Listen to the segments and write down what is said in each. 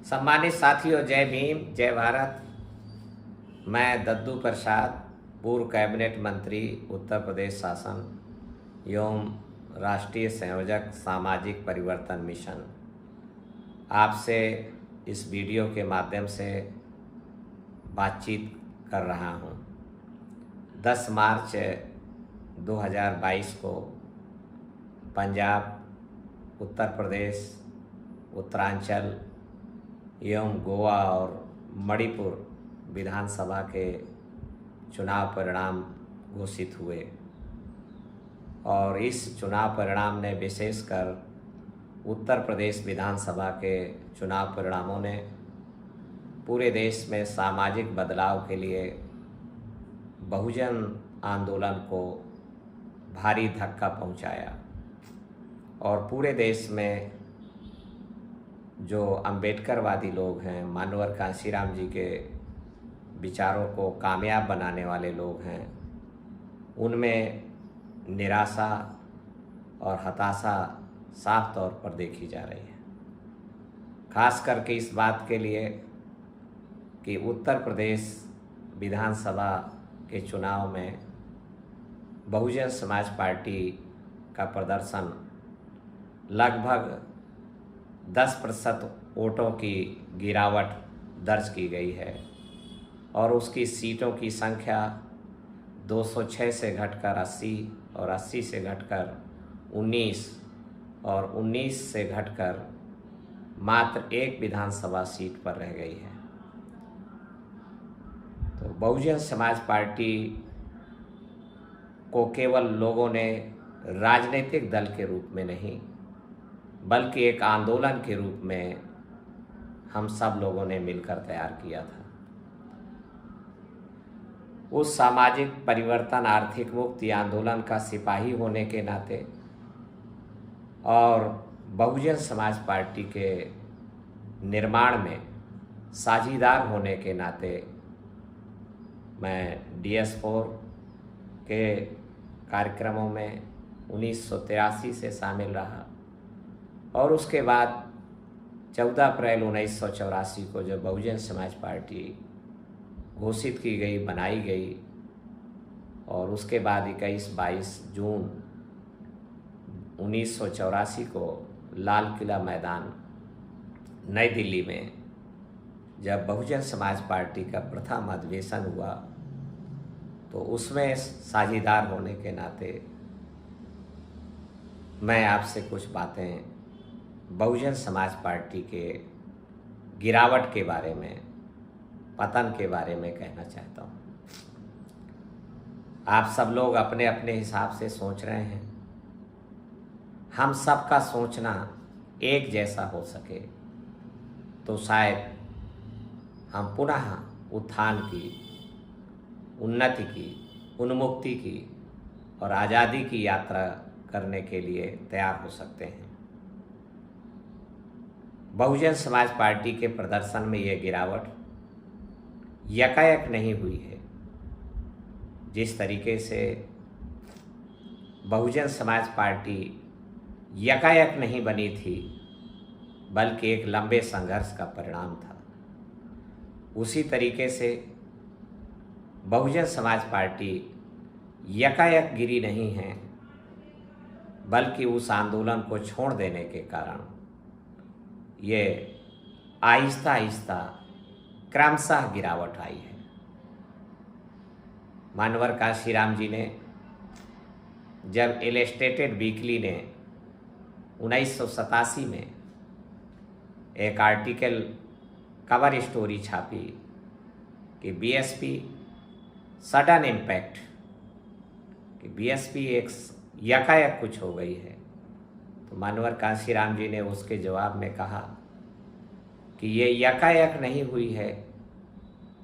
सम्मानित साथियों, जय भीम, जय भारत। मैं दद्दू प्रसाद, पूर्व कैबिनेट मंत्री, उत्तर प्रदेश शासन एवं राष्ट्रीय संयोजक सामाजिक परिवर्तन मिशन, आपसे इस वीडियो के माध्यम से बातचीत कर रहा हूं। 10 मार्च 2022 को पंजाब, उत्तर प्रदेश, उत्तरांचल एवं गोवा और मणिपुर विधानसभा के चुनाव परिणाम घोषित हुए और इस चुनाव परिणाम ने, विशेषकर उत्तर प्रदेश विधानसभा के चुनाव परिणामों ने पूरे देश में सामाजिक बदलाव के लिए बहुजन आंदोलन को भारी धक्का पहुंचाया और पूरे देश में जो अम्बेडकरवादी लोग हैं, मानवर कांशीराम जी के विचारों को कामयाब बनाने वाले लोग हैं, उनमें निराशा और हताशा साफ तौर पर देखी जा रही है। खास करके इस बात के लिए कि उत्तर प्रदेश विधानसभा के चुनाव में बहुजन समाज पार्टी का प्रदर्शन लगभग 10% वोटों की गिरावट दर्ज की गई है और उसकी सीटों की संख्या 206 से घटकर 80 और 80 से घटकर 19 और 19 से घटकर मात्र एक विधानसभा सीट पर रह गई है। तो बहुजन समाज पार्टी को केवल लोगों ने राजनीतिक दल के रूप में नहीं, बल्कि एक आंदोलन के रूप में हम सब लोगों ने मिलकर तैयार किया था। उस सामाजिक परिवर्तन, आर्थिक मुक्ति आंदोलन का सिपाही होने के नाते और बहुजन समाज पार्टी के निर्माण में साझीदार होने के नाते मैं DS4 के कार्यक्रमों में 1983 से शामिल रहा और उसके बाद 14 अप्रैल 1984 को जब बहुजन समाज पार्टी घोषित की गई, बनाई गई और उसके बाद 21-22 जून 1984 को लाल किला मैदान नई दिल्ली में जब बहुजन समाज पार्टी का प्रथम अधिवेशन हुआ, तो उसमें साझीदार होने के नाते मैं आपसे कुछ बातें बहुजन समाज पार्टी के गिरावट के बारे में, पतन के बारे में कहना चाहता हूँ। आप सब लोग अपने अपने हिसाब से सोच रहे हैं। हम सबका सोचना एक जैसा हो सके तो शायद हम पुनः उत्थान की, उन्नति की, उन्मुक्ति की और आज़ादी की यात्रा करने के लिए तैयार हो सकते हैं। बहुजन समाज पार्टी के प्रदर्शन में यह गिरावट यकायक नहीं हुई है। जिस तरीके से बहुजन समाज पार्टी यकायक नहीं बनी थी, बल्कि एक लंबे संघर्ष का परिणाम था, उसी तरीके से बहुजन समाज पार्टी यकायक गिरी नहीं है, बल्कि उस आंदोलन को छोड़ देने के कारण ये आहिस्ता आहिस्ता क्रमशः गिरावट आई है। मानवर कांशीराम जी ने जब इलस्ट्रेटेड वीकली ने 1987 में एक आर्टिकल, कवर स्टोरी छापी कि BSP सडन इम्पैक्ट, कि BSP एक यकायक कुछ हो गई है, तो मानवर कांशीराम जी ने उसके जवाब में कहा कि ये यकायक नहीं हुई है,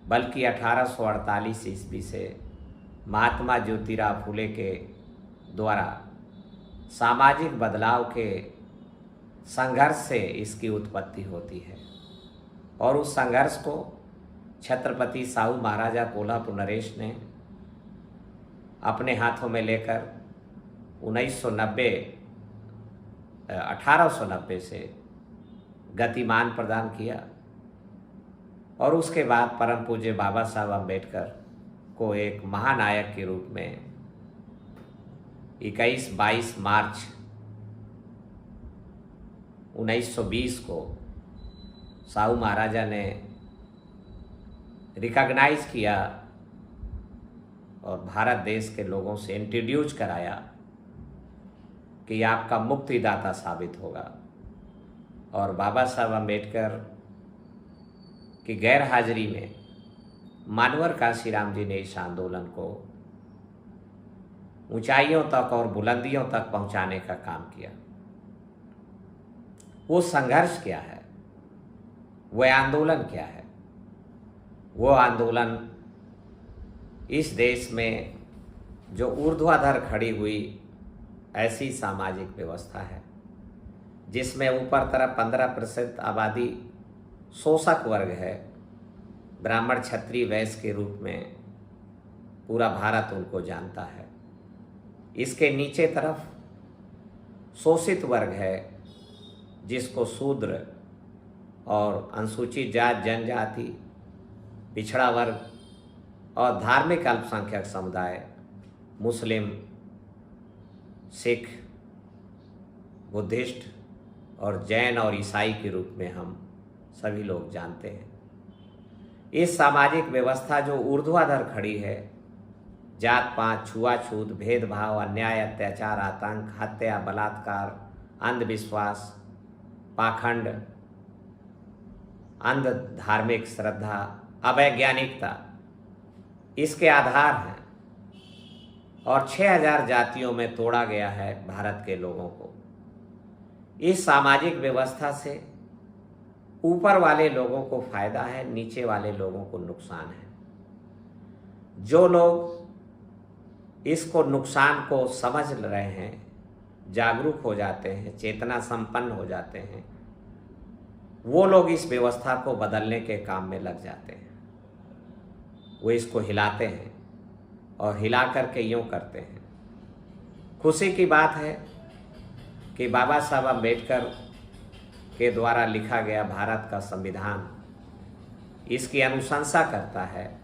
बल्कि 1848 ईस्वी से महात्मा ज्योतिराव फुले के द्वारा सामाजिक बदलाव के संघर्ष से इसकी उत्पत्ति होती है और उस संघर्ष को छत्रपति साहू महाराजा कोल्हापुर नरेश ने अपने हाथों में लेकर 1890 से गतिमान प्रदान किया और उसके बाद परम पूज्य बाबा साहब अम्बेडकर को एक महानायक के रूप में 21-22 मार्च 1920 को साहू महाराजा ने रिकॉग्नाइज किया और भारत देश के लोगों से इंट्रोड्यूस कराया कि आपका मुक्तिदाता साबित होगा। और बाबा साहब अम्बेडकर की गैर हाजिरी में मानवर कांशीराम जी ने इस आंदोलन को ऊंचाइयों तक और बुलंदियों तक पहुंचाने का काम किया। वो संघर्ष क्या है, वह आंदोलन क्या है? वो आंदोलन इस देश में जो ऊर्ध्वाधर खड़ी हुई ऐसी सामाजिक व्यवस्था है जिसमें ऊपर तरफ 15% आबादी शोषक वर्ग है, ब्राह्मण क्षत्रिय वैश्य के रूप में पूरा भारत उनको जानता है। इसके नीचे तरफ शोषित वर्ग है जिसको शूद्र और अनुसूचित जात, जनजाति, पिछड़ा वर्ग और धार्मिक अल्पसंख्यक समुदाय मुस्लिम, सिख, बुद्धिस्ट और जैन और ईसाई के रूप में हम सभी लोग जानते हैं। इस सामाजिक व्यवस्था जो ऊर्ध्वाधर खड़ी है, जात पात, छुआछूत, भेदभाव, अन्याय, अत्याचार, आतंक, हत्या, बलात्कार, अंधविश्वास, पाखंड, अंध धार्मिक श्रद्धा, अवैज्ञानिकता इसके आधार हैं और 6000 जातियों में तोड़ा गया है भारत के लोगों को। इस सामाजिक व्यवस्था से ऊपर वाले लोगों को फायदा है, नीचे वाले लोगों को नुकसान है। जो लोग इसको नुकसान को समझ रहे हैं, जागरूक हो जाते हैं, चेतना संपन्न हो जाते हैं, वो लोग इस व्यवस्था को बदलने के काम में लग जाते हैं। वो इसको हिलाते हैं और हिला करके यूँ करते हैं। खुशी की बात है कि बाबा साहब अम्बेडकर के द्वारा लिखा गया भारत का संविधान इसकी अनुशंसा करता है,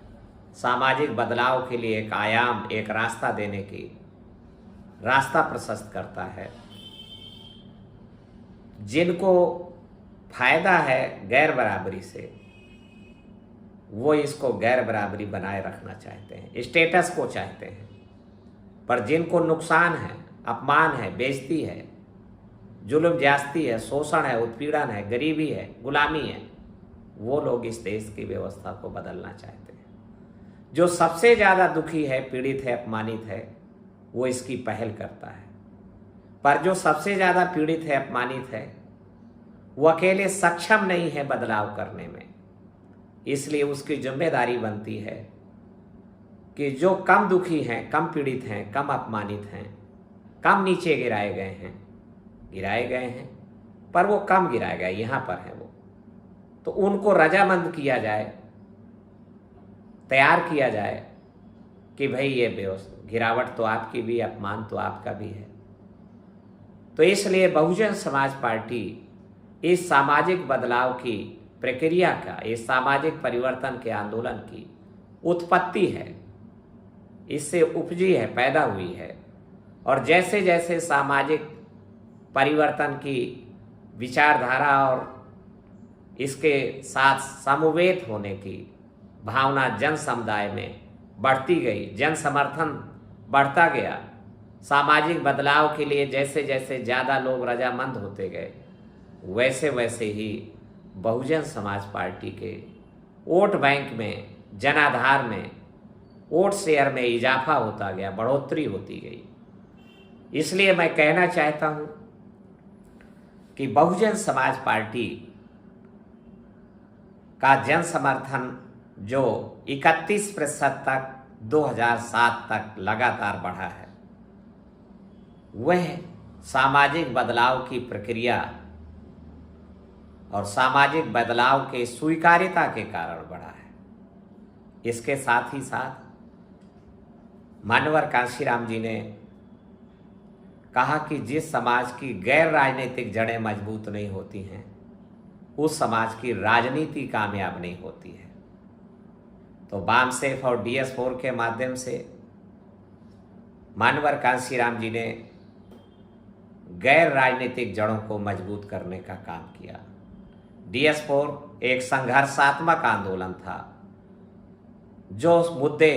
सामाजिक बदलाव के लिए एक आयाम, एक रास्ता देने की रास्ता प्रशस्त करता है। जिनको फायदा है गैर बराबरी से, वो इसको गैर बराबरी बनाए रखना चाहते हैं, स्टेटस को चाहते हैं। पर जिनको नुकसान है, अपमान है, बेइज्जती है, जुल्म ज्यादती है, शोषण है, उत्पीड़न है, गरीबी है, गुलामी है, वो लोग इस देश की व्यवस्था को बदलना चाहते हैं। जो सबसे ज़्यादा दुखी है, पीड़ित है, अपमानित है, वो इसकी पहल करता है। पर जो सबसे ज़्यादा पीड़ित है, अपमानित है, वो अकेले सक्षम नहीं है बदलाव करने में। इसलिए उसकी जिम्मेदारी बनती है कि जो कम दुखी हैं, कम पीड़ित हैं, कम अपमानित हैं, कम नीचे गिराए गए हैं, पर वो कम गिराए गए, यहाँ पर हैं वो, तो उनको रजामंद किया जाए, तैयार किया जाए कि भाई ये गिरावट तो आपकी भी, अपमान तो आपका भी है। तो इसलिए बहुजन समाज पार्टी इस सामाजिक बदलाव की प्रक्रिया का, इस सामाजिक परिवर्तन के आंदोलन की उत्पत्ति है, इससे उपजी है, पैदा हुई है। और जैसे जैसे सामाजिक परिवर्तन की विचारधारा और इसके साथ समवेत होने की भावना जन समुदाय में बढ़ती गई, जन समर्थन बढ़ता गया, सामाजिक बदलाव के लिए जैसे जैसे ज़्यादा लोग रजामंद होते गए, वैसे वैसे ही बहुजन समाज पार्टी के वोट बैंक में, जनाधार में, वोट शेयर में इजाफा होता गया, बढ़ोतरी होती गई। इसलिए मैं कहना चाहता हूं कि बहुजन समाज पार्टी का जन समर्थन जो 31% तक 2007 तक लगातार बढ़ा है, वह सामाजिक बदलाव की प्रक्रिया और सामाजिक बदलाव के स्वीकार्यता के कारण बढ़ा है। इसके साथ ही साथ मानवर कांशीराम जी ने कहा कि जिस समाज की गैर राजनीतिक जड़ें मजबूत नहीं होती हैं, उस समाज की राजनीति कामयाब नहीं होती है। तो बामसेफ और DS4 के माध्यम से मानवर कांशीराम जी ने गैर राजनीतिक जड़ों को मजबूत करने का काम किया। DS4 एक संघर्षात्मक आंदोलन था जो मुद्दे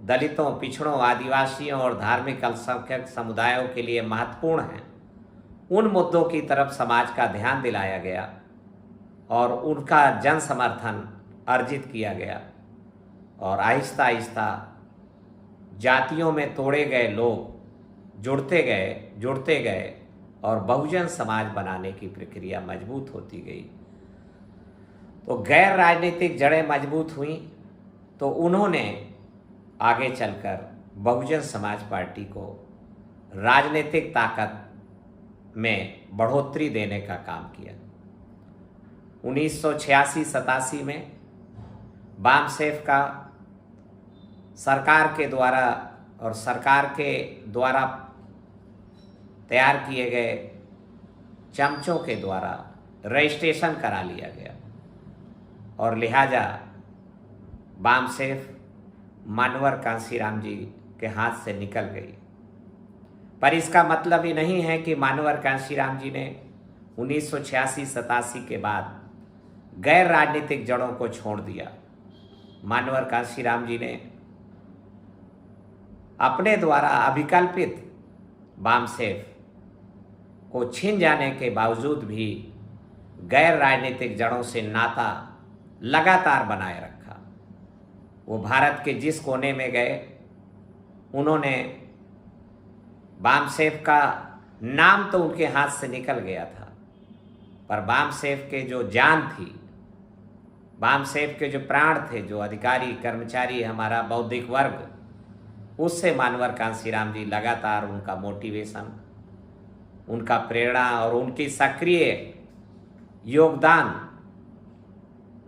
दलितों, पिछड़ों, आदिवासियों और धार्मिक अल्पसंख्यक समुदायों के लिए महत्वपूर्ण हैं, उन मुद्दों की तरफ समाज का ध्यान दिलाया गया और उनका जन समर्थन अर्जित किया गया और आहिस्ता आहिस्ता जातियों में तोड़े गए लोग जुड़ते गए और बहुजन समाज बनाने की प्रक्रिया मजबूत होती गई। तो गैर राजनीतिक जड़ें मजबूत हुई तो उन्होंने आगे चलकर बहुजन समाज पार्टी को राजनीतिक ताकत में बढ़ोतरी देने का काम किया। 1986-87 में बामसेफ का सरकार के द्वारा तैयार किए गए चमचों के द्वारा रजिस्ट्रेशन करा लिया गया और लिहाजा बामसेफ मानवर कांशीराम जी के हाथ से निकल गई। पर इसका मतलब ही नहीं है कि मानवर कांशीराम जी ने 1986-87 के बाद गैर राजनीतिक जड़ों को छोड़ दिया। मानवर कांशीराम जी ने अपने द्वारा अभिकल्पित बामसेफ को छीन जाने के बावजूद भी गैर राजनीतिक जड़ों से नाता लगातार बनाए रखा। वो भारत के जिस कोने में गए उन्होंने बामसेफ का नाम तो उनके हाथ से निकल गया था, पर बामसेफ के जो जान थी, बामसेफ के जो प्राण थे, जो अधिकारी कर्मचारी हमारा बौद्धिक वर्ग, उससे मानवर कांशीराम जी लगातार उनका मोटिवेशन, उनका प्रेरणा और उनकी सक्रिय योगदान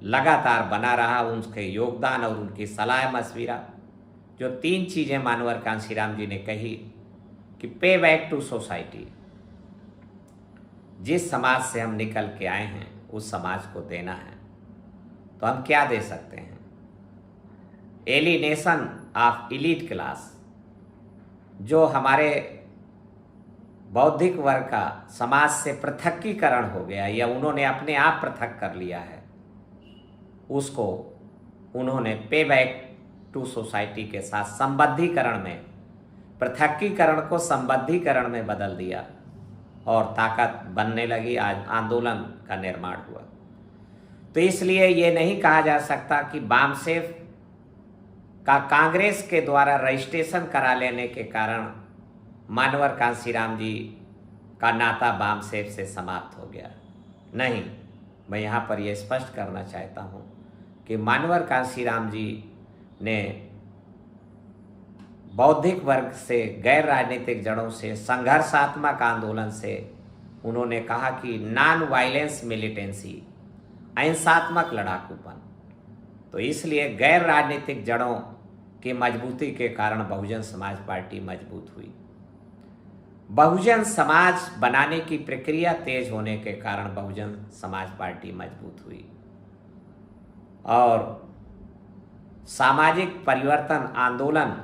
लगातार बना रहा। उनके योगदान और उनकी सलाह मशविरा, जो 3 चीज़ें मानवर कांशीराम जी ने कही कि पे बैक टू सोसाइटी, जिस समाज से हम निकल के आए हैं उस समाज को देना है। तो हम क्या दे सकते हैं? एलिनेशन ऑफ इलीट क्लास, जो हमारे बौद्धिक वर्ग का समाज से पृथकीकरण हो गया या उन्होंने अपने आप पृथक कर लिया है, उसको उन्होंने पे बैक टू सोसाइटी के साथ संबद्धीकरण में, पृथकीकरण को संबद्धीकरण में बदल दिया और ताकत बनने लगी। आज आंदोलन का निर्माण हुआ। तो इसलिए ये नहीं कहा जा सकता कि बामसेफ का कांग्रेस के द्वारा रजिस्ट्रेशन करा लेने के कारण मानवर कांशीराम जी का नाता बामसेफ से समाप्त हो गया। नहीं, मैं यहाँ पर यह स्पष्ट करना चाहता हूँ कि मानवर कांशीराम जी ने बौद्धिक वर्ग से, गैर राजनीतिक जड़ों से, संघर्षात्मक आंदोलन से उन्होंने कहा कि नॉन वायलेंस मिलिटेंसी, अहिंसात्मक लड़ाकूपन। तो इसलिए गैर राजनीतिक जड़ों की मजबूती के कारण बहुजन समाज पार्टी मजबूत हुई। बहुजन समाज बनाने की प्रक्रिया तेज होने के कारण बहुजन समाज पार्टी मजबूत हुई और सामाजिक परिवर्तन आंदोलन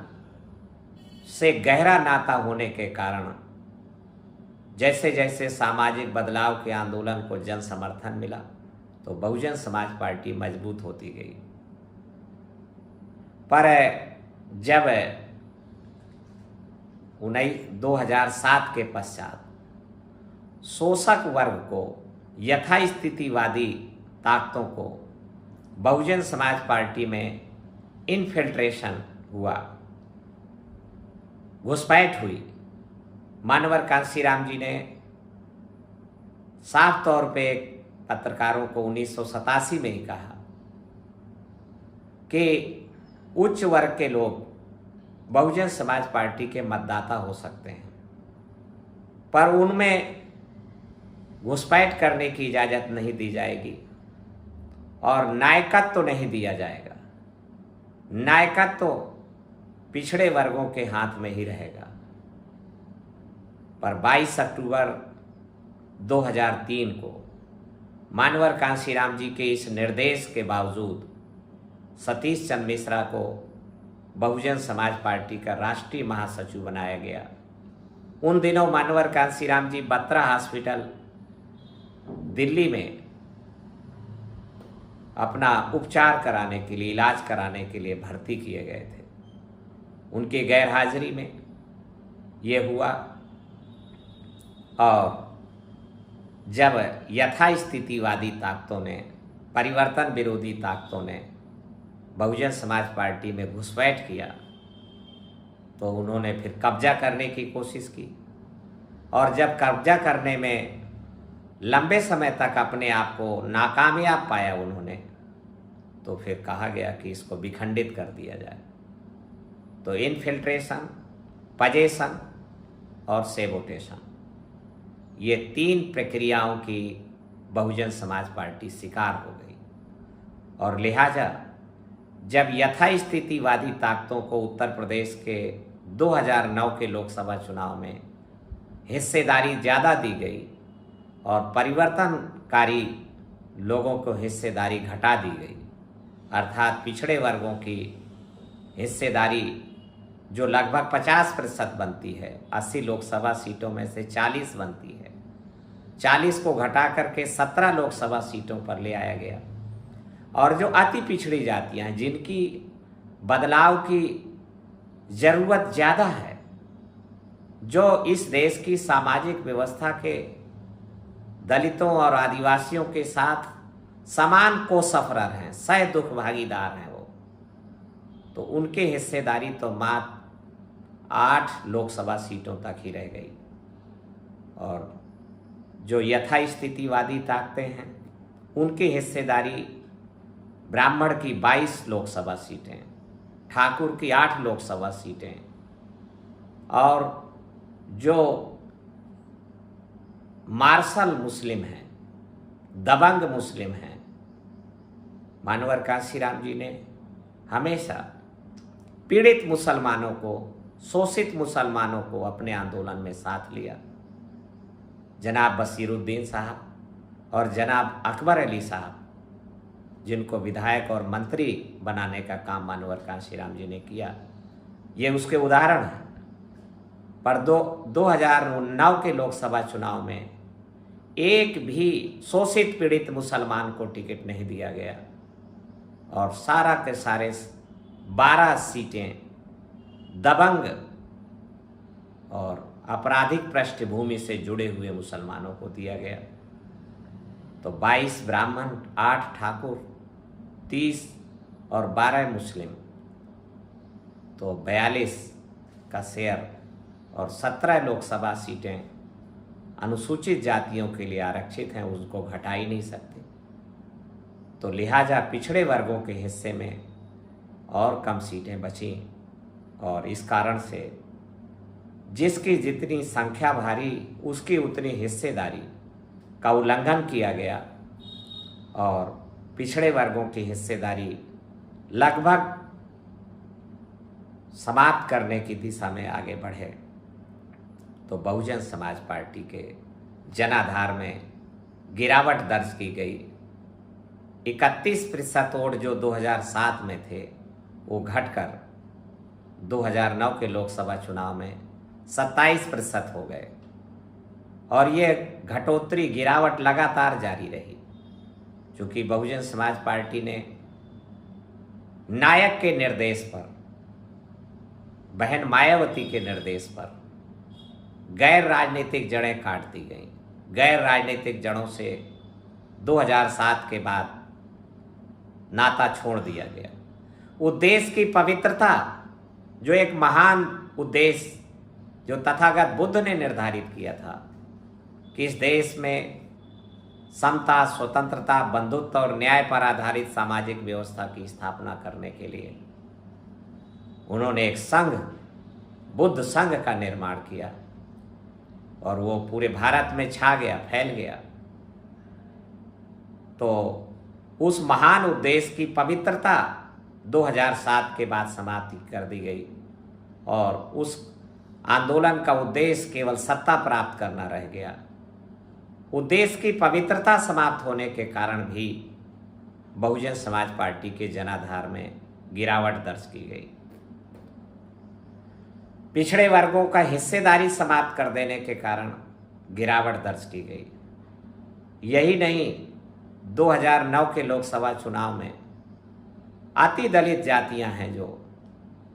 से गहरा नाता होने के कारण जैसे जैसे सामाजिक बदलाव के आंदोलन को जन समर्थन मिला तो बहुजन समाज पार्टी मजबूत होती गई। पर जब 2007 के पश्चात शोषक वर्ग को, यथास्थितिवादी ताकतों को बहुजन समाज पार्टी में इन्फिल्ट्रेशन हुआ, घुसपैठ हुई। मानवर कांशीराम जी ने साफ तौर पे पत्रकारों को 1987 में ही कहा कि उच्च वर्ग के लोग बहुजन समाज पार्टी के मतदाता हो सकते हैं, पर उनमें घुसपैठ करने की इजाज़त नहीं दी जाएगी और नायकत्व तो नहीं दिया जाएगा। नायकत्व तो पिछड़े वर्गों के हाथ में ही रहेगा। पर 22 अक्टूबर 2003 को मानवर कांशीराम जी के इस निर्देश के बावजूद सतीश चंद्र मिश्रा को बहुजन समाज पार्टी का राष्ट्रीय महासचिव बनाया गया। उन दिनों मानवर कांशीराम जी बत्रा हॉस्पिटल दिल्ली में अपना उपचार कराने के लिए, इलाज कराने के लिए भर्ती किए गए थे। उनकी गैरहाजिरी में ये हुआ और जब यथास्थितिवादी ताकतों ने, परिवर्तन विरोधी ताकतों ने बहुजन समाज पार्टी में घुसपैठ किया तो उन्होंने फिर कब्जा करने की कोशिश की और जब कब्जा करने में लंबे समय तक अपने आप को नाकामयाब पाया उन्होंने, तो फिर कहा गया कि इसको विखंडित कर दिया जाए। तो इन्फिल्ट्रेशन, पजेशन और सेबोटेशन, ये 3 प्रक्रियाओं की बहुजन समाज पार्टी शिकार हो गई और लिहाजा जब यथास्थितिवादी ताकतों को उत्तर प्रदेश के 2009 के लोकसभा चुनाव में हिस्सेदारी ज़्यादा दी गई और परिवर्तनकारी लोगों को हिस्सेदारी घटा दी गई, अर्थात पिछड़े वर्गों की हिस्सेदारी जो लगभग 50% बनती है, 80 लोकसभा सीटों में से 40 बनती है, 40 को घटा करके 17 लोकसभा सीटों पर ले आया गया। और जो अति पिछड़ी जातियां हैं, जिनकी बदलाव की ज़रूरत ज़्यादा है, जो इस देश की सामाजिक व्यवस्था के दलितों और आदिवासियों के साथ समान को सफरर हैं, सह दुख भागीदार हैं वो, तो उनके हिस्सेदारी तो मात्र 8 लोकसभा सीटों तक ही रह गई। और जो यथास्थितिवादी ताकतें हैं उनकी हिस्सेदारी ब्राह्मण की 22 लोकसभा सीटें, ठाकुर की 8 लोकसभा सीटें और जो मार्शल मुस्लिम हैं, दबंग मुस्लिम हैं, मानवर कांशीराम जी ने हमेशा पीड़ित मुसलमानों को, शोषित मुसलमानों को अपने आंदोलन में साथ लिया। जनाब बसीरुद्दीन साहब और जनाब अकबर अली साहब, जिनको विधायक और मंत्री बनाने का काम मानवर कांशीराम जी ने किया, ये उसके उदाहरण हैं। पर 2009 के लोकसभा चुनाव में एक भी शोषित पीड़ित मुसलमान को टिकट नहीं दिया गया और सारा के सारे 12 सीटें दबंग और आपराधिक पृष्ठभूमि से जुड़े हुए मुसलमानों को दिया गया। तो 22 ब्राह्मण, 8 ठाकुर, 30 और 12 मुस्लिम, तो 42 का शेयर और 17 लोकसभा सीटें अनुसूचित जातियों के लिए आरक्षित हैं, उसको घटा ही नहीं सकते। तो लिहाजा पिछड़े वर्गों के हिस्से में और कम सीटें बची और इस कारण से जिसकी जितनी संख्या भारी उसकी उतनी हिस्सेदारी का उल्लंघन किया गया और पिछड़े वर्गों की हिस्सेदारी लगभग समाप्त करने की दिशा में आगे बढ़े। तो बहुजन समाज पार्टी के जनाधार में गिरावट दर्ज की गई। 31% वोट जो 2007 में थे वो घटकर 2009 के लोकसभा चुनाव में 27% हो गए और ये घटोत्तरी गिरावट लगातार जारी रही, क्योंकि बहुजन समाज पार्टी ने नायक के निर्देश पर, बहन मायावती के निर्देश पर गैर राजनीतिक जड़ें काट दी गईं। गैर राजनीतिक जड़ों से 2007 के बाद नाता छोड़ दिया गया। उद्देश्य की पवित्रता, जो एक महान उद्देश्य जो तथागत बुद्ध ने निर्धारित किया था कि इस देश में समता, स्वतंत्रता, बंधुत्व और न्याय पर आधारित सामाजिक व्यवस्था की स्थापना करने के लिए उन्होंने एक संघ, बुद्ध संघ का निर्माण किया और वो पूरे भारत में छा गया, फैल गया। तो उस महान उद्देश्य की पवित्रता 2007 के बाद समाप्ति कर दी गई और उस आंदोलन का उद्देश्य केवल सत्ता प्राप्त करना रह गया। उद्देश्य की पवित्रता समाप्त होने के कारण भी बहुजन समाज पार्टी के जनाधार में गिरावट दर्ज की गई। पिछड़े वर्गों का हिस्सेदारी समाप्त कर देने के कारण गिरावट दर्ज की गई। यही नहीं, 2009 के लोकसभा चुनाव में अति दलित जातियां हैं जो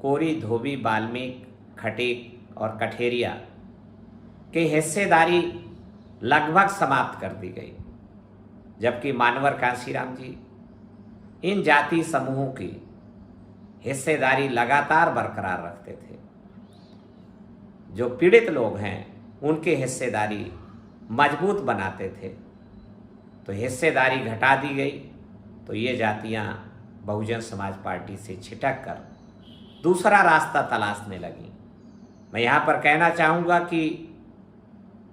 कोरी, धोबी, वाल्मीकि, खटीक और कठेरिया के हिस्सेदारी लगभग समाप्त कर दी गई, जबकि मानवर कांशीराम जी इन जाति समूहों की हिस्सेदारी लगातार बरकरार रखते थे। जो पीड़ित लोग हैं उनकी हिस्सेदारी मजबूत बनाते थे, तो हिस्सेदारी घटा दी गई तो ये जातियां बहुजन समाज पार्टी से छिटक कर दूसरा रास्ता तलाशने लगी। मैं यहाँ पर कहना चाहूँगा कि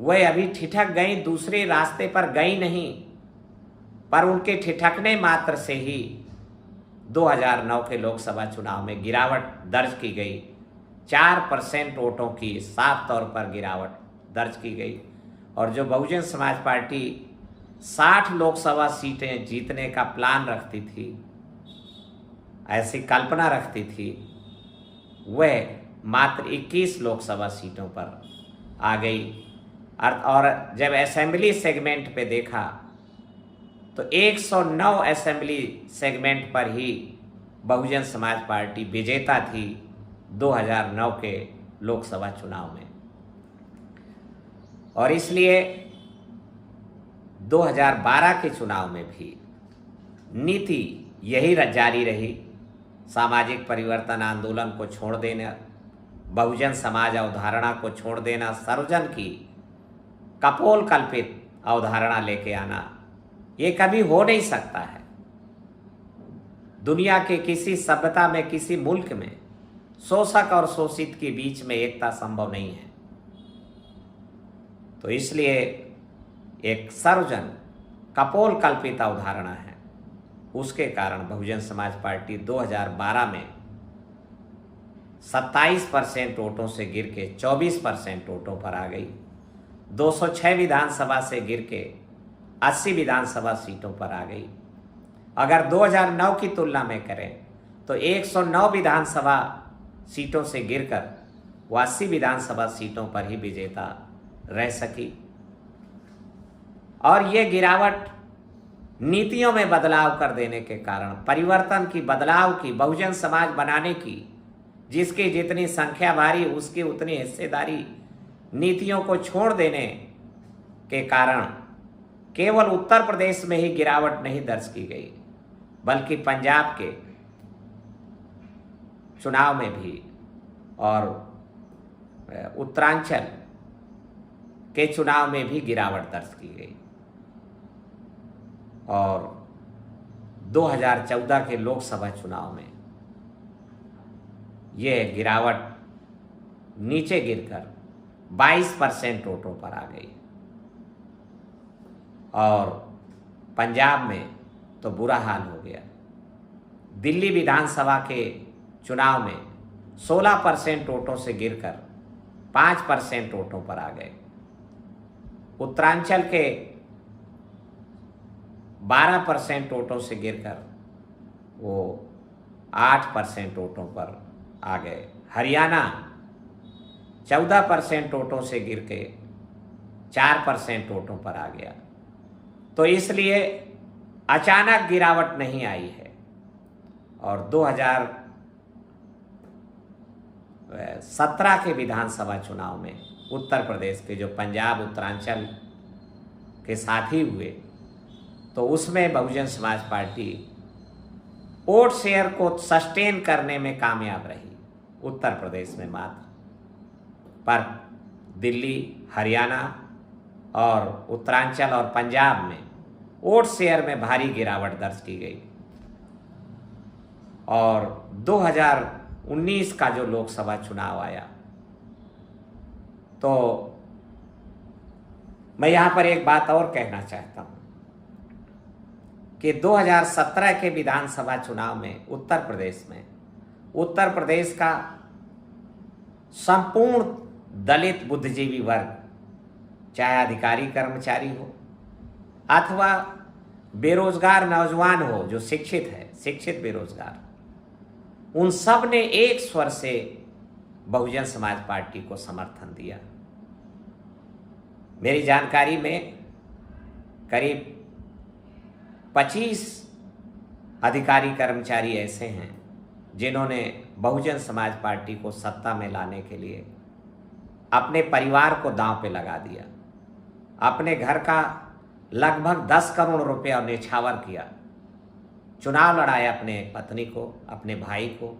वह अभी ठिठक गई, दूसरे रास्ते पर गई नहीं, पर उनके ठिठकने मात्र से ही 2009 के लोकसभा चुनाव में गिरावट दर्ज की गई। 4% वोटों की साफ तौर पर गिरावट दर्ज की गई। और जो बहुजन समाज पार्टी 60 लोकसभा सीटें जीतने का प्लान रखती थी, ऐसी कल्पना रखती थी, वह मात्र 21 लोकसभा सीटों पर आ गई। और जब असेंबली सेगमेंट पे देखा तो 109 असेंबली सेगमेंट पर ही बहुजन समाज पार्टी विजेता थी 2009 के लोकसभा चुनाव में। और इसलिए 2012 के चुनाव में भी नीति यही जारी रही, सामाजिक परिवर्तन आंदोलन को छोड़ देना, बहुजन समाज अवधारणा को छोड़ देना, सर्वजन की कपोल कल्पित अवधारणा लेके आना, ये कभी हो नहीं सकता है। दुनिया के किसी सभ्यता में, किसी मुल्क में शोषक और शोषित के बीच में एकता संभव नहीं है। तो इसलिए एक सर्वजन कपोल कल्पित अवधारणा है, उसके कारण बहुजन समाज पार्टी 2012 में 27% वोटों से गिर के 24% वोटों पर आ गई। 206 विधानसभा से गिर के 80 विधानसभा सीटों पर आ गई। अगर 2009 की तुलना में करें तो 109 विधानसभा सीटों से गिरकर वो 80 विधानसभा सीटों पर ही विजेता रह सकी। और ये गिरावट नीतियों में बदलाव कर देने के कारण, परिवर्तन की, बदलाव की, बहुजन समाज बनाने की, जिसकी जितनी संख्या भारी उसकी उतनी हिस्सेदारी, नीतियों को छोड़ देने के कारण केवल उत्तर प्रदेश में ही गिरावट नहीं दर्ज की गई, बल्कि पंजाब के चुनाव में भी और उत्तरांचल के चुनाव में भी गिरावट दर्ज की गई। और 2014 के लोकसभा चुनाव में यह गिरावट नीचे गिरकर 22% वोटों पर आ गई। और पंजाब में तो बुरा हाल हो गया। दिल्ली विधानसभा के चुनाव में 16% वोटों से गिरकर 5% वोटों पर आ गए। उत्तरांचल के 12% वोटों से गिरकर वो 8% वोटों पर आ गए। हरियाणा 14% वोटों से गिर के 4% वोटों पर आ गया। तो इसलिए अचानक गिरावट नहीं आई है। और 2017 के विधानसभा चुनाव में उत्तर प्रदेश के, जो पंजाब उत्तरांचल के साथ ही हुए, तो उसमें Bahujan Samaj party vote share को सस्टेन करने में कामयाब रही, उत्तर प्रदेश में मात्र। पर दिल्ली, हरियाणा और उत्तरांचल और पंजाब में वोट शेयर में भारी गिरावट दर्ज की गई। और 2019 का जो लोकसभा चुनाव आया, तो मैं यहाँ पर एक बात और कहना चाहता हूँ कि 2017 के विधानसभा चुनाव में उत्तर प्रदेश का संपूर्ण दलित बुद्धिजीवी वर्ग, चाहे अधिकारी कर्मचारी हो, अथवा बेरोजगार नौजवान हो जो शिक्षित है, शिक्षित बेरोजगार, उन सब ने एक स्वर से बहुजन समाज पार्टी को समर्थन दिया। मेरी जानकारी में करीब 25 अधिकारी कर्मचारी ऐसे हैं जिन्होंने बहुजन समाज पार्टी को सत्ता में लाने के लिए अपने परिवार को दांव पे लगा दिया, अपने घर का लगभग 10 करोड़ रुपया न्यौछावर किया, चुनाव लड़ाया अपने पत्नी को, अपने भाई को,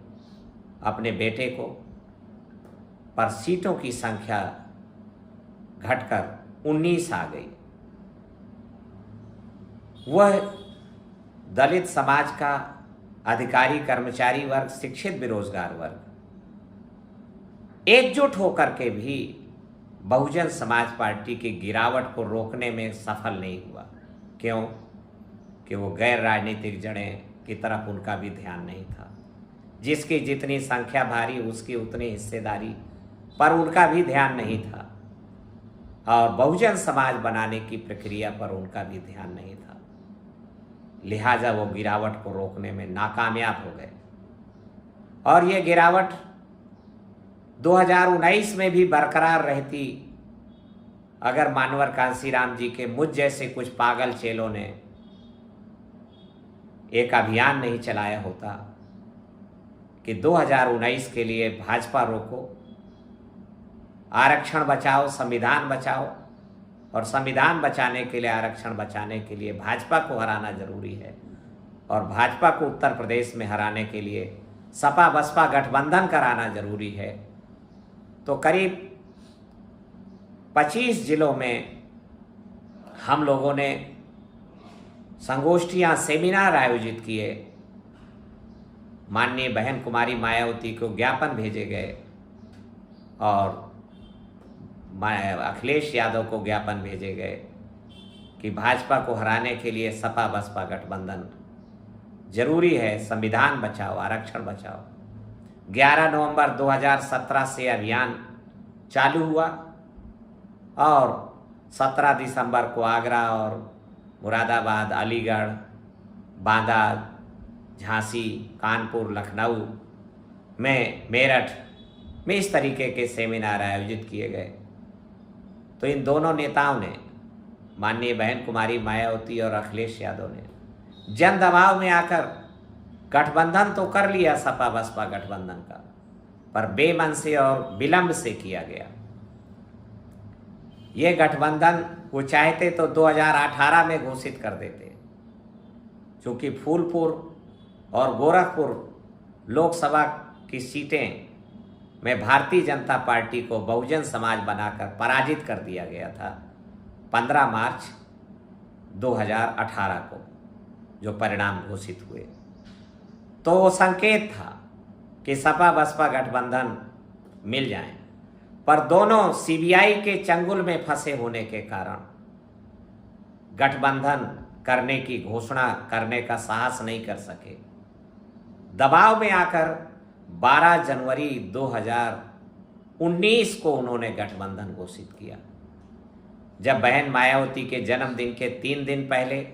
अपने बेटे को, पर सीटों की संख्या घटकर 19 आ गई। वह दलित समाज का अधिकारी कर्मचारी वर्ग, शिक्षित बेरोजगार वर्ग एकजुट होकर के भी बहुजन समाज पार्टी की गिरावट को रोकने में सफल नहीं हुआ। क्यों? कि वो गैर राजनीतिक जड़ें की तरफ उनका भी ध्यान नहीं था। जिसकी जितनी संख्या भारी उसकी उतनी हिस्सेदारी पर उनका भी ध्यान नहीं था, और बहुजन समाज बनाने की प्रक्रिया पर उनका भी ध्यान नहीं था। लिहाजा वो गिरावट को रोकने में नाकामयाब हो गए, और ये गिरावट 2019 में भी बरकरार रहती अगर मानवर कांसीराम जी के मुझ जैसे कुछ पागल चेलों ने एक अभियान नहीं चलाया होता कि 2019 के लिए भाजपा रोको, आरक्षण बचाओ, संविधान बचाओ, और संविधान बचाने के लिए, आरक्षण बचाने के लिए भाजपा को हराना जरूरी है, और भाजपा को उत्तर प्रदेश में हराने के लिए सपा बसपा गठबंधन कराना जरूरी है। तो करीब 25 जिलों में हम लोगों ने संगोष्ठियां, सेमिनार आयोजित किए। माननीय बहन कुमारी मायावती को ज्ञापन भेजे गए, और अखिलेश यादव को ज्ञापन भेजे गए कि भाजपा को हराने के लिए सपा बसपा गठबंधन जरूरी है, संविधान बचाओ, आरक्षण बचाओ। 11 नवंबर 2017 से अभियान चालू हुआ, और 17 दिसंबर को आगरा और मुरादाबाद, अलीगढ़, बांदा, झांसी, कानपुर, लखनऊ में, मेरठ में इस तरीके के सेमिनार आयोजित किए गए। तो इन दोनों नेताओं ने, माननीय बहन कुमारी मायावती और अखिलेश यादव ने जन दबाव में आकर गठबंधन तो कर लिया सपा बसपा गठबंधन का, पर बेमन से और विलंब से किया गया। ये गठबंधन वो चाहते तो 2018 में घोषित कर देते, क्योंकि फूलपुर और गोरखपुर लोकसभा की सीटें में भारतीय जनता पार्टी को बहुजन समाज बनाकर पराजित कर दिया गया था 15 मार्च 2018 को, जो परिणाम घोषित हुए। तो वो संकेत था कि सपा बसपा गठबंधन मिल जाए, पर दोनों सीबीआई के चंगुल में फंसे होने के कारण गठबंधन करने की घोषणा करने का साहस नहीं कर सके। दबाव में आकर 12 जनवरी 2019 को उन्होंने गठबंधन घोषित किया, जब बहन मायावती के जन्मदिन के 3 दिन पहले,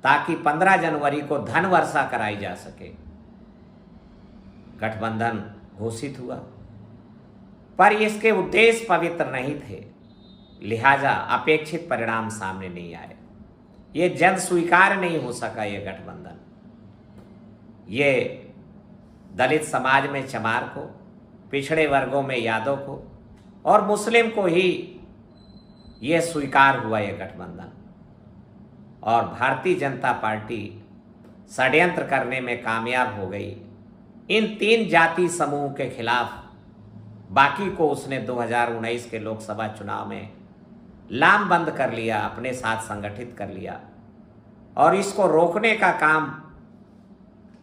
ताकि 15 जनवरी को धन वर्षा कराई जा सके, गठबंधन घोषित हुआ। पर इसके उद्देश्य पवित्र नहीं थे, लिहाजा अपेक्षित परिणाम सामने नहीं आए। ये जन स्वीकार नहीं हो सका ये गठबंधन। ये दलित समाज में चमार को, पिछड़े वर्गों में यादव को और मुस्लिम को ही ये स्वीकार हुआ ये गठबंधन, और भारतीय जनता पार्टी षड्यंत्र करने में कामयाब हो गई। इन 3 जाति समूह के खिलाफ बाकी को उसने 2019 के लोकसभा चुनाव में लामबंद कर लिया, अपने साथ संगठित कर लिया, और इसको रोकने का काम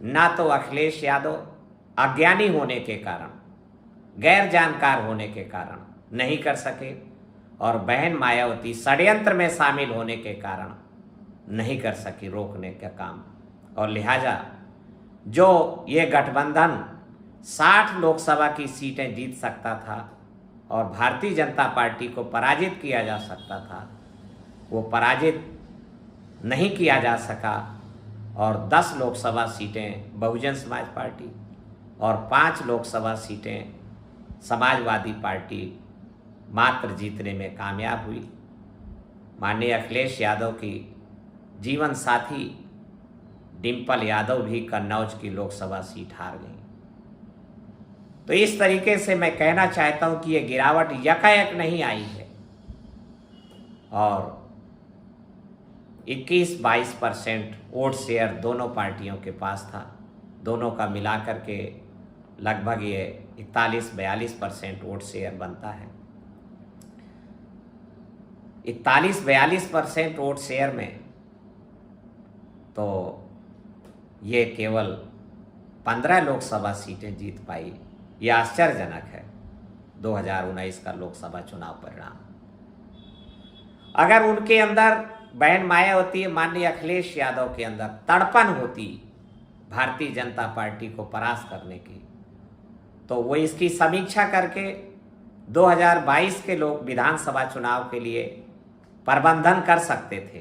ना तो अखिलेश यादव अज्ञानी होने के कारण, गैर जानकार होने के कारण नहीं कर सके, और बहन मायावती षड्यंत्र में शामिल होने के कारण नहीं कर सकी रोकने का काम। और लिहाजा जो ये गठबंधन 60 लोकसभा की सीटें जीत सकता था और भारतीय जनता पार्टी को पराजित किया जा सकता था, वो पराजित नहीं किया जा सका और 10 लोकसभा सीटें बहुजन समाज पार्टी और 5 लोकसभा सीटें समाजवादी पार्टी मात्र जीतने में कामयाब हुई। माननीय अखिलेश यादव की जीवन साथी डिम्पल यादव भी कन्नौज की लोकसभा सीट हार गई। तो इस तरीके से मैं कहना चाहता हूं कि ये गिरावट यकायक नहीं आई है और 21-22% वोट शेयर दोनों पार्टियों के पास था। दोनों का मिलाकर के लगभग ये 41-42% वोट शेयर बनता है। 41-42% वोट शेयर में तो ये केवल 15 लोकसभा सीटें जीत पाई। ये आश्चर्यजनक है 2019 का लोकसभा चुनाव परिणाम। अगर उनके अंदर बहन मायावती माननीय अखिलेश यादव के अंदर तड़पन होती भारतीय जनता पार्टी को परास्त करने की, तो वो इसकी समीक्षा करके 2022 के लोक विधानसभा चुनाव के लिए प्रबंधन कर सकते थे।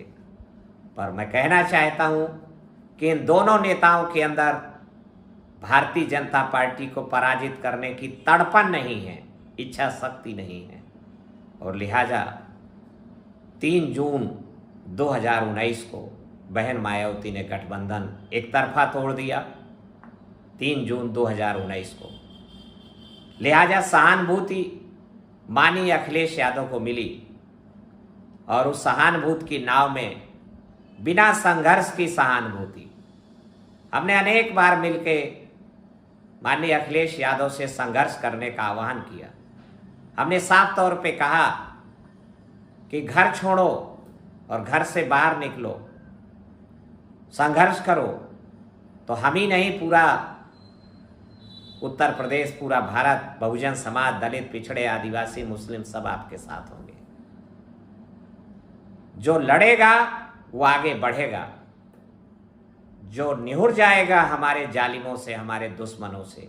पर मैं कहना चाहता हूं कि इन दोनों नेताओं के अंदर भारतीय जनता पार्टी को पराजित करने की तड़पन नहीं है, इच्छा शक्ति नहीं है और लिहाजा 3 जून 2019 को बहन मायावती ने गठबंधन एक तरफा तोड़ दिया। 3 जून 2019 को लिहाजा सहानुभूति माननीय अखिलेश यादव को मिली और उस सहानुभूति की नाव में बिना संघर्ष की सहानुभूति हमने अनेक बार मिलके माननीय अखिलेश यादव से संघर्ष करने का आह्वान किया। हमने साफ तौर पे कहा कि घर छोड़ो और घर से बाहर निकलो, संघर्ष करो, तो हम ही नहीं पूरा उत्तर प्रदेश, पूरा भारत, बहुजन समाज, दलित, पिछड़े, आदिवासी, मुस्लिम सब आपके साथ होंगे। जो लड़ेगा वो आगे बढ़ेगा, जो निहुर जाएगा हमारे जालिमों से, हमारे दुश्मनों से,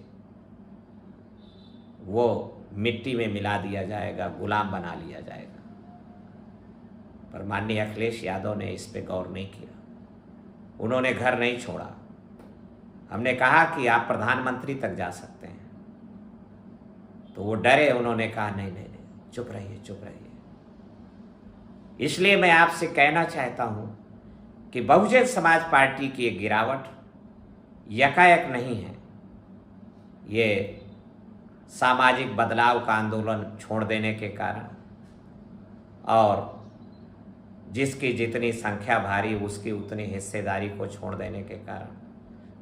वो मिट्टी में मिला दिया जाएगा, गुलाम बना लिया जाएगा। पर माननीय अखिलेश यादव ने इस पे गौर नहीं किया, उन्होंने घर नहीं छोड़ा। हमने कहा कि आप प्रधानमंत्री तक जा सकते हैं, तो वो डरे, उन्होंने कहा नहीं नहीं नहीं, चुप रहिए चुप रहिए। इसलिए मैं आपसे कहना चाहता हूं कि बहुजन समाज पार्टी की ये गिरावट यकायक नहीं है। ये सामाजिक बदलाव का आंदोलन छोड़ देने के कारण और जिसकी जितनी संख्या भारी उसकी उतनी हिस्सेदारी को छोड़ देने के कारण,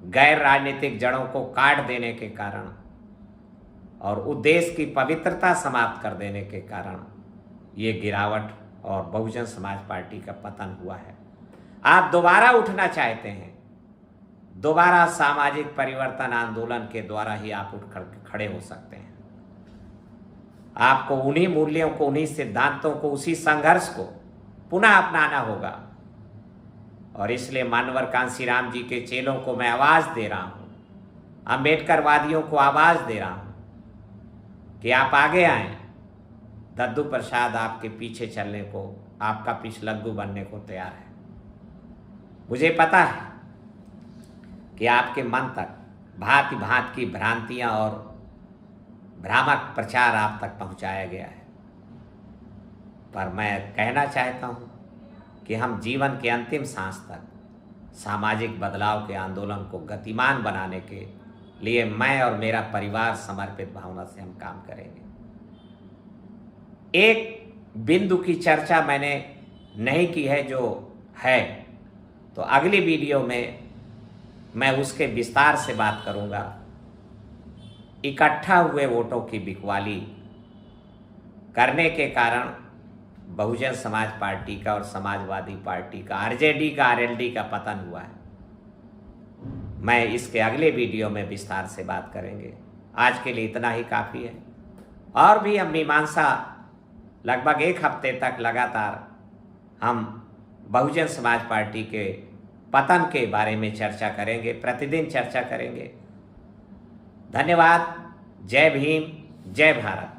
गैर राजनीतिक जड़ों को काट देने के कारण और उद्देश्य की पवित्रता समाप्त कर देने के कारण ये गिरावट और बहुजन समाज पार्टी का पतन हुआ है। आप दोबारा उठना चाहते हैं, दोबारा सामाजिक परिवर्तन आंदोलन के द्वारा ही आप उठ खड़े हो सकते हैं। आपको उन्हीं मूल्यों को, उन्हीं सिद्धांतों को, उसी संघर्ष को पुनः अपनाना होगा। और इसलिए मानवर कांशीराम जी के चेलों को मैं आवाज दे रहा हूं, अंबेडकरवादियों को आवाज दे रहा हूं कि आप आगे आएं। दद्दू प्रसाद आपके पीछे चलने को, आपका पिछलग्गू बनने को तैयार है। मुझे पता है कि आपके मन तक भांति भांति की भ्रांतियां और भ्रामक प्रचार आप तक पहुंचाया गया है, पर मैं कहना चाहता हूं कि हम जीवन के अंतिम सांस तक सामाजिक बदलाव के आंदोलन को गतिमान बनाने के लिए मैं और मेरा परिवार समर्पित भावना से हम काम करेंगे। एक बिंदु की चर्चा मैंने नहीं की है, जो है तो अगली वीडियो में मैं उसके विस्तार से बात करूंगा। इकट्ठा हुए वोटों की बिकवाली करने के कारण बहुजन समाज पार्टी का और समाजवादी पार्टी का, आरजेडी का, आरएलडी का पतन हुआ है। मैं इसके अगले वीडियो में विस्तार से बात करेंगे। आज के लिए इतना ही काफ़ी है। और भी हम मीमांसा लगभग 1 हफ्ते तक लगातार हम बहुजन समाज पार्टी के पतन के बारे में चर्चा करेंगे, प्रतिदिन चर्चा करेंगे। धन्यवाद। जय भीम, जय भारत।